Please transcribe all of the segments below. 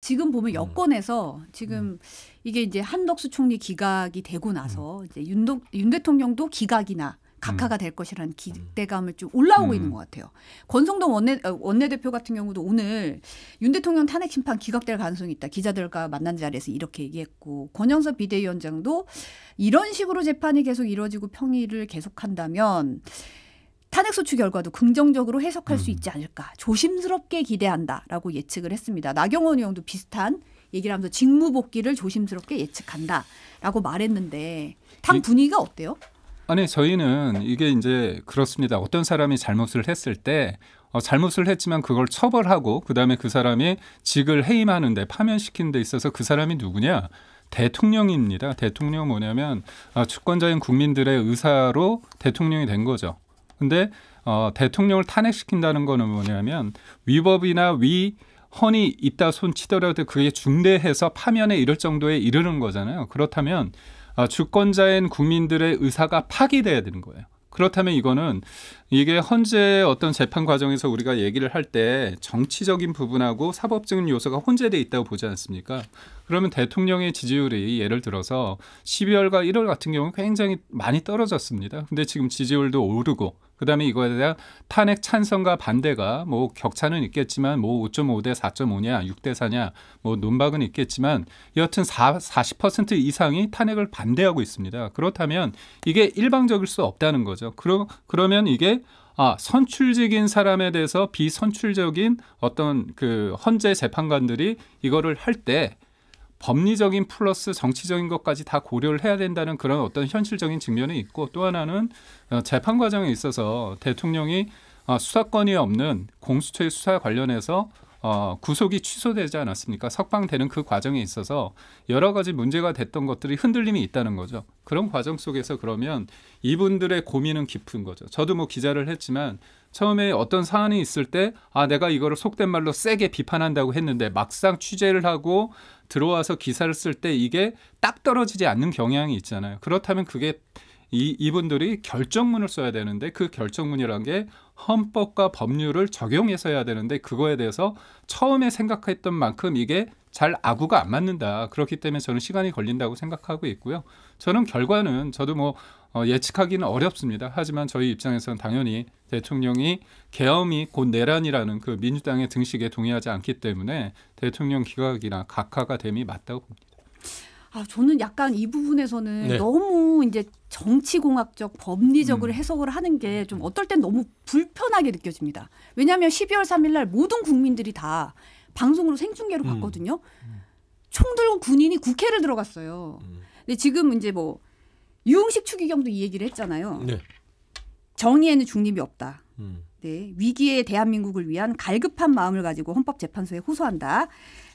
지금 보면 여권에서 지금 이게 이제 한덕수 총리 기각이 되고 나서 이제 윤 대통령도 기각이나 각하가 될 것이라는 기대감을 좀 올라오고 있는 것 같아요. 권성동 원내대표 같은 경우도 오늘 윤 대통령 탄핵 심판 기각될 가능성이 있다. 기자들과 만난 자리에서 이렇게 얘기했고, 권영석 비대위원장도 이런 식으로 재판이 계속 이루어지고 평의를 계속한다면 탄핵소추 결과도 긍정적으로 해석할 수 있지 않을까. 조심스럽게 기대한다라고 예측을 했습니다. 나경원 의원도 비슷한 얘기를 하면서 직무복귀를 조심스럽게 예측한다라고 말했는데 당 분위기가 어때요? 아니, 저희는 이게 이제 그렇습니다. 어떤 사람이 잘못을 했을 때 잘못을 했지만 그걸 처벌하고 그다음에 그 사람이 직을 해임하는 데 파면시키는 데 있어서 그 사람이 누구냐? 대통령입니다. 대통령은 뭐냐면 주권자인 국민들의 의사로 대통령이 된 거죠. 근데 대통령을 탄핵시킨다는 거는 뭐냐면 위법이나 위헌이 있다 손치더라도 그게 중대해서 파면에 이를 정도에 이르는 거잖아요. 그렇다면 주권자인 국민들의 의사가 파기돼야 되는 거예요. 그렇다면 이거는 이게 헌재 어떤 재판 과정에서 우리가 얘기를 할 때 정치적인 부분하고 사법적인 요소가 혼재되어 있다고 보지 않습니까? 그러면 대통령의 지지율이 예를 들어서 12월과 1월 같은 경우는 굉장히 많이 떨어졌습니다. 근데 지금 지지율도 오르고 그다음에 이거에 대한 탄핵 찬성과 반대가 뭐 격차는 있겠지만 뭐 5.5 대 4.5냐 6 대 4냐 뭐 논박은 있겠지만 여하튼 40% 이상이 탄핵을 반대하고 있습니다. 그렇다면 이게 일방적일 수 없다는 거죠. 그러면 이게 선출직인 사람에 대해서 비선출적인 어떤 그 헌재 재판관들이 이거를 할 때 법리적인 플러스 정치적인 것까지 다 고려를 해야 된다는 그런 어떤 현실적인 측면이 있고, 또 하나는 재판 과정에 있어서 대통령이 수사권이 없는 공수처의 수사 관련해서 구속이 취소되지 않았습니까? 석방되는 그 과정에 있어서 여러 가지 문제가 됐던 것들이 흔들림이 있다는 거죠. 그런 과정 속에서 그러면 이분들의 고민은 깊은 거죠. 저도 뭐 기자를 했지만 처음에 어떤 사안이 있을 때 내가 이거를 속된 말로 세게 비판한다고 했는데 막상 취재를 하고 들어와서 기사를 쓸 때 이게 딱 떨어지지 않는 경향이 있잖아요. 그렇다면 그게 이분들이 결정문을 써야 되는데 그 결정문이라는 게 헌법과 법률을 적용해서 해야 되는데 그거에 대해서 처음에 생각했던 만큼 이게 잘 아구가 안 맞는다. 그렇기 때문에 저는 시간이 걸린다고 생각하고 있고요. 저는 결과는 저도 뭐 예측하기는 어렵습니다. 하지만 저희 입장에서는 당연히 대통령이 계엄이 곧 내란이라는 그 민주당의 등식에 동의하지 않기 때문에 대통령 기각이나 각하가 됨이 맞다고 봅니다. 저는 약간 이 부분에서는 너무 이제 정치공학적 법리적으로 해석을 하는 게 좀 어떨 땐 너무 불편하게 느껴집니다. 왜냐하면 12월 3일 날 모든 국민들이 다 방송으로 생중계로 봤거든요. 총 들고 군인이 국회를 들어갔어요. 근데 지금 이제 뭐 유흥식 추기경도 이 얘기를 했잖아요. 정의에는 중립이 없다. 위기의 대한민국을 위한 갈급한 마음을 가지고 헌법재판소에 호소한다.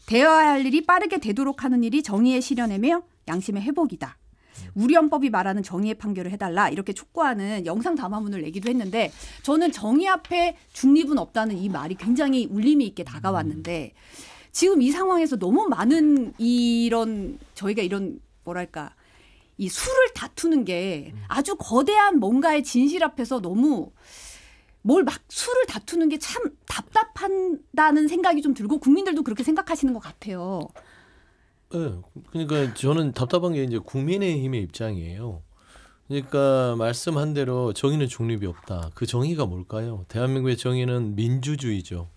대화할 일이 빠르게 되도록 하는 일이 정의의 실현이며 양심의 회복이다. 우리 헌법이 말하는 정의의 판결을 해달라. 이렇게 촉구하는 영상 담화문을 내기도 했는데 저는 정의 앞에 중립은 없다는 이 말이 굉장히 울림이 있게 다가왔는데 지금 이 상황에서 너무 많은 저희가 이런 뭐랄까 이 수를 다투는 게 아주 거대한 뭔가의 진실 앞에서 너무 뭘 막 수를 다투는 게 참 답답한다는 생각이 좀 들고 국민들도 그렇게 생각하시는 것 같아요. 네, 그러니까 저는 답답한 게 이제 국민의힘의 입장이에요. 그러니까 말씀한 대로 정의는 중립이 없다. 그 정의가 뭘까요? 대한민국의 정의는 민주주의죠.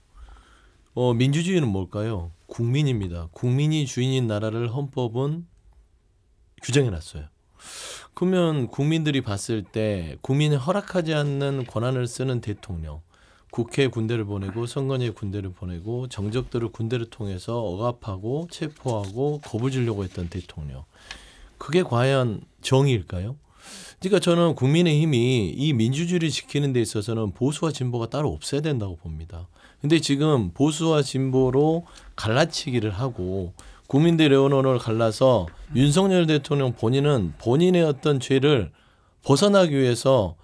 민주주의는 뭘까요? 국민입니다. 국민이 주인인 나라를 헌법은 규정해놨어요. 그러면 국민들이 봤을 때 국민이 허락하지 않는 권한을 쓰는 대통령, 국회에 군대를 보내고 선관위에 군대를 보내고 정적들을 군대를 통해서 억압하고 체포하고 겁을 주려고 했던 대통령, 그게 과연 정의일까요? 그러니까 저는 국민의힘이 이 민주주의를 지키는 데 있어서는 보수와 진보가 따로 없어야 된다고 봅니다. 근데 지금 보수와 진보로 갈라치기를 하고 국민들의 언론을 갈라서 윤석열 대통령 본인은 본인의 어떤 죄를 벗어나기 위해서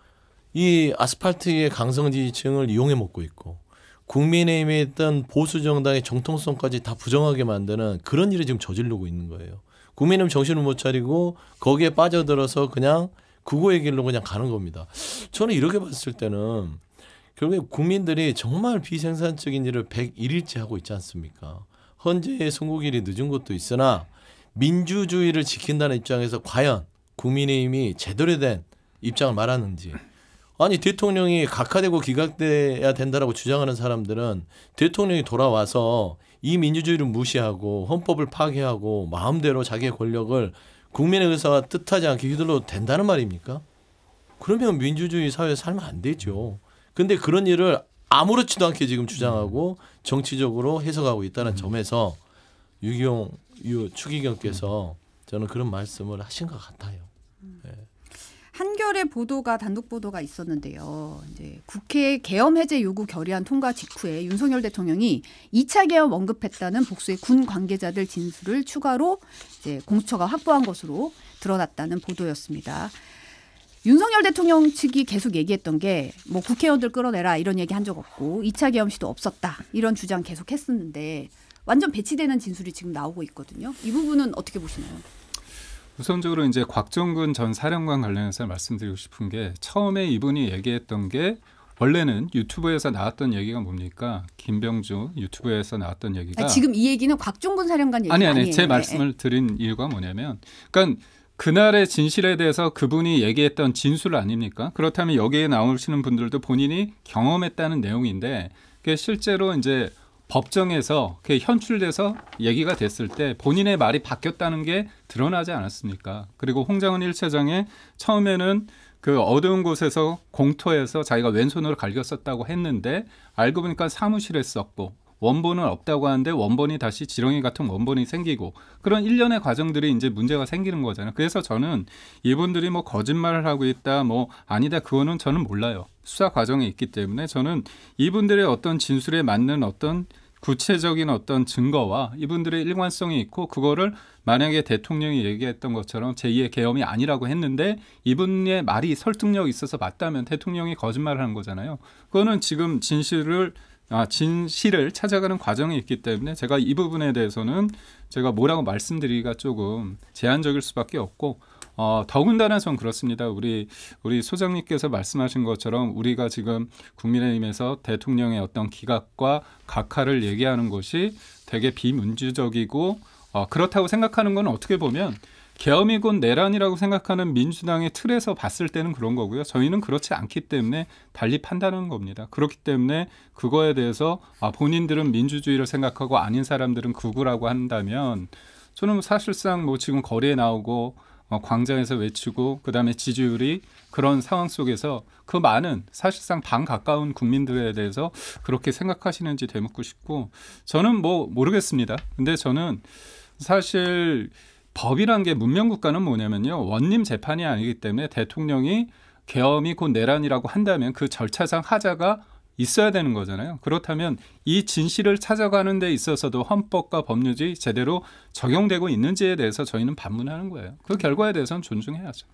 이 아스팔트의 강성 지지층을 이용해 먹고 있고 국민의힘에 있던 보수 정당의 정통성까지 다 부정하게 만드는 그런 일을 지금 저지르고 있는 거예요. 국민의힘 정신을 못 차리고 거기에 빠져들어서 그냥 그거의 길로 그냥 가는 겁니다. 저는 이렇게 봤을 때는 결국에 국민들이 정말 비생산적인 일을 101일째 하고 있지 않습니까? 헌재의 선고일이 늦은 것도 있으나 민주주의를 지킨다는 입장에서 과연 국민의힘이 제대로 된 입장을 말하는지. 아니 대통령이 각하되고 기각돼야 된다라고 주장하는 사람들은 대통령이 돌아와서 이 민주주의를 무시하고 헌법을 파괴하고 마음대로 자기의 권력을 국민의 의사와 뜻하지 않게 휘둘러도 된다는 말입니까? 그러면 민주주의 사회에 살면 안 되죠. 근데 그런 일을 아무렇지도 않게 지금 주장하고 정치적으로 해석하고 있다는 점에서 유기용 추기경께서 저는 그런 말씀을 하신 것 같아요. 네. 한겨레 보도가 단독 보도가 있었는데요. 이제 국회 계엄 해제 요구 결의안 통과 직후에 윤석열 대통령이 2차 계엄 언급했다는 복수의 군 관계자들 진술을 추가로 이제 공수처가 확보한 것으로 드러났다는 보도였습니다. 윤석열 대통령 측이 계속 얘기했던 게 뭐 국회의원들 끌어내라 이런 얘기 한 적 없고 2차 계엄 시도 없었다 이런 주장 계속 했었는데 완전 배치되는 진술이 지금 나오고 있거든요. 이 부분은 어떻게 보시나요? 우선적으로 이제 곽종근 전 사령관 관련해서 말씀드리고 싶은 게 처음에 이분이 얘기했던 게 원래는 유튜브에서 나왔던 얘기가 뭡니까? 김병주 유튜브에서 나왔던 얘기가 지금 이 얘기는 곽종근 사령관 얘기 아니에요. 아니 제 말씀을 드린 이유가 뭐냐면 그러니까 그날의 진실에 대해서 그분이 얘기했던 진술 아닙니까? 그렇다면 여기에 나오시는 분들도 본인이 경험했다는 내용인데 그게 실제로 이제 법정에서 현출돼서 얘기가 됐을 때 본인의 말이 바뀌었다는 게 드러나지 않았습니까? 그리고 홍장은 1차장에 처음에는 그 어두운 곳에서 공터에서 자기가 왼손으로 갈겼었다고 했는데 알고 보니까 사무실에 썼고 원본은 없다고 하는데 원본이 다시 지렁이 같은 원본이 생기고 그런 일련의 과정들이 이제 문제가 생기는 거잖아요. 그래서 저는 이분들이 뭐 거짓말을 하고 있다, 뭐 아니다 그거는 저는 몰라요. 수사 과정에 있기 때문에 저는 이분들의 어떤 진술에 맞는 어떤 구체적인 어떤 증거와 이분들의 일관성이 있고 그거를 만약에 대통령이 얘기했던 것처럼 제2의 계엄이 아니라고 했는데 이분의 말이 설득력이 있어서 맞다면 대통령이 거짓말을 한 거잖아요. 그거는 지금 진실을 찾아가는 과정이 있기 때문에 제가 이 부분에 대해서는 제가 뭐라고 말씀드리기가 조금 제한적일 수밖에 없고 더군다나 전 그렇습니다. 우리 소장님께서 말씀하신 것처럼 우리가 지금 국민의힘에서 대통령의 어떤 기각과 각하를 얘기하는 것이 되게 비민주적이고 그렇다고 생각하는 건 어떻게 보면 계엄이 곧 내란이라고 생각하는 민주당의 틀에서 봤을 때는 그런 거고요. 저희는 그렇지 않기 때문에 달리 판단하는 겁니다. 그렇기 때문에 그거에 대해서 본인들은 민주주의를 생각하고 아닌 사람들은 극우라고 한다면 저는 사실상 뭐 지금 거리에 나오고 광장에서 외치고 그다음에 지지율이 그런 상황 속에서 그 많은 사실상 반 가까운 국민들에 대해서 그렇게 생각하시는지 되묻고 싶고 저는 뭐 모르겠습니다. 근데 저는 사실 법이란 게 문명국가는 뭐냐면요. 원님 재판이 아니기 때문에 대통령이 계엄이 곧 내란이라고 한다면 그 절차상 하자가 있어야 되는 거잖아요. 그렇다면 이 진실을 찾아가는 데 있어서도 헌법과 법률이 제대로 적용되고 있는지에 대해서 저희는 반문하는 거예요. 그 결과에 대해서는 존중해야죠.